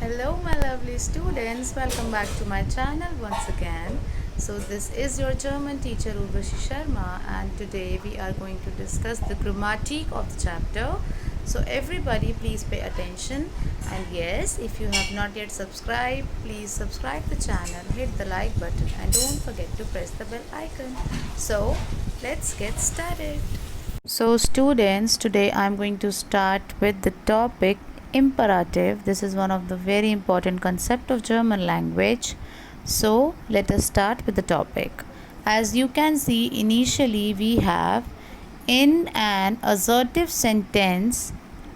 Hello my lovely students, welcome back to my channel once again. So this is your German teacher Urvashi Sharma and today we are going to discuss the grammatic of the chapter. So everybody please pay attention, and yes, if you have not yet subscribed, please subscribe the channel, hit the like button and don't forget to press the bell icon. So let's get started. So students, today I'm going to start with the topic imperative. This is one of the very important concept of German language. So let us start with the topic. As you can see, initially we have in an assertive sentence,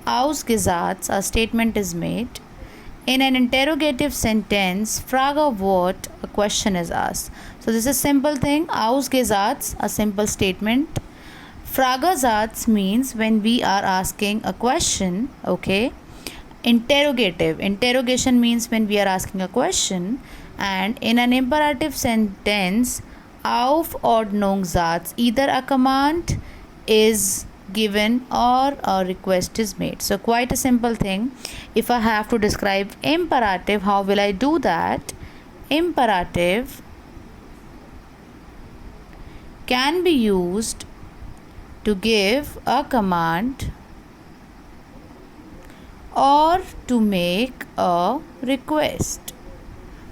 ausgesagt, a statement is made. In an interrogative sentence, frage what, a question is asked. So this is simple thing. Ausgesagt, a simple statement. Fragesatz means when we are asking a question, okay. Interrogative, interrogation means when we are asking a question. And in an imperative sentence, Aufordnungssatz, either a command is given or a request is made. So quite a simple thing. If I have to describe imperative, how will I do that? Imperative can be used to give a command or to make a request.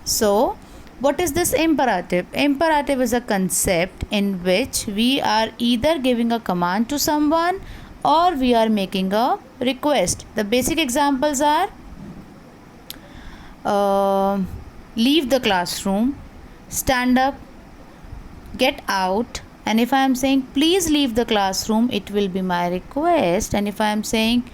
So, what is this imperative? Imperative is a concept in which we are either giving a command to someone or we are making a request. The basic examples are leave the classroom, stand up, get out. And if I am saying please leave the classroom, it will be my request. And if I am saying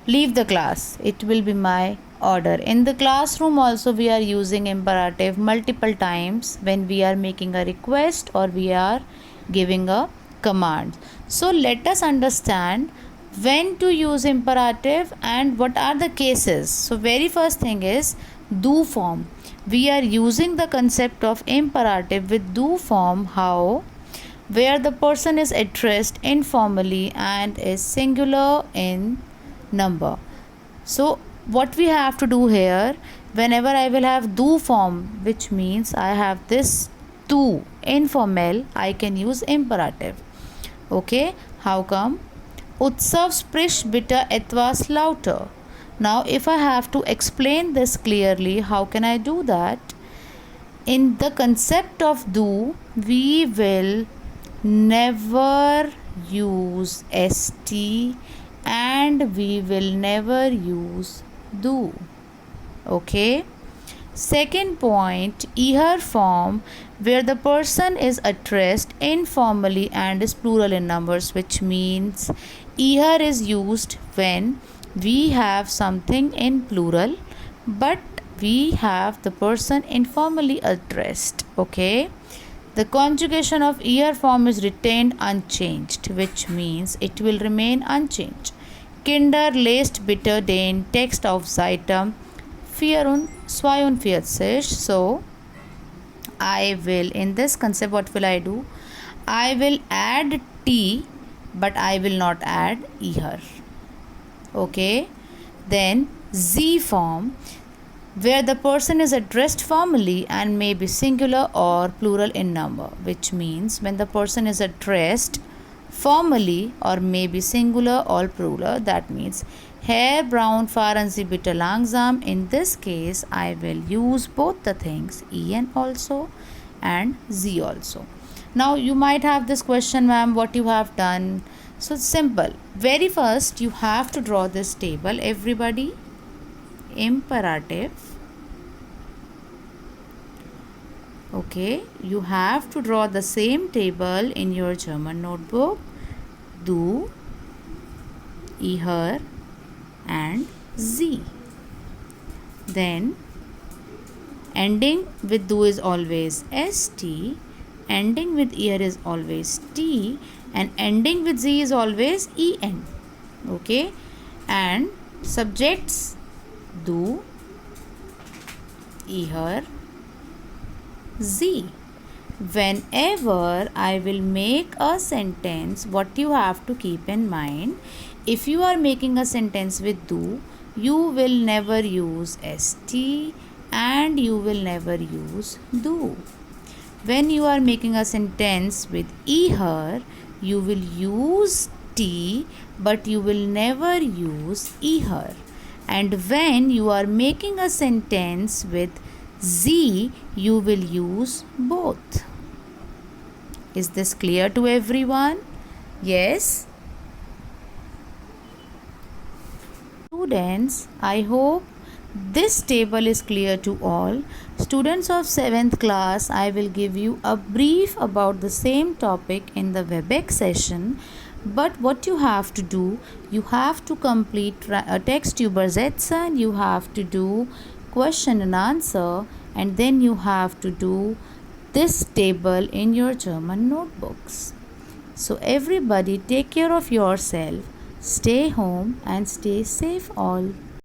leave the class, it will be my order. In the classroom also we are using imperative multiple times when we are making a request or we are giving a command. So let us understand when to use imperative and what are the cases. So very first thing is do form. We are using the concept of imperative with do form. How? Where the person is addressed informally and is singular in number. So what we have to do here, whenever I will have do form, which means I have this tu informal, I can use imperative. Okay, how come? Utsav spricht bitte etwas lauter. Now if I have to explain this clearly, how can I do that? In the concept of do, we will never use st and we will never use do. Okay. Second point, ihr form, where the person is addressed informally and is plural in numbers, which means ihr is used when we have something in plural but we have the person informally addressed. Okay. The conjugation of ihr form is retained unchanged, which means it will remain unchanged. Kinder lest bitte den Text aufseite 42. So, I will, in this concept, what will I do? I will add t, but I will not add ihr. Okay. Then, z form, where the person is addressed formally and may be singular or plural in number, which means when the person is addressed formally or may be singular or plural, that means Herr Braun, fahren Sie bitte langsam. In this case, I will use both the things, en also and z also. Now you might have this question, ma'am, what you have done? So simple. Very first you have to draw this table, everybody. Imperative. Okay, you have to draw the same table in your German notebook. Du, ihr and sie. Then ending with du is always st, ending with ihr is always t, and ending with z is always en. Okay, and subjects du, ihr, z. Whenever I will make a sentence, what you have to keep in mind, if you are making a sentence with do, you will never use st and you will never use do. When you are making a sentence with he, her, you will use t but you will never use he, her. And when you are making a sentence with z, you will use both. Is this clear to everyone? Yes? Students, I hope this table is clear to all. Students of 7th class, I will give you a brief about the same topic in the WebEx session. But what you have to do, you have to complete Textübersetzen, you have to do question and answer, and then you have to do this table in your German notebooks. So everybody take care of yourself, stay home and stay safe all.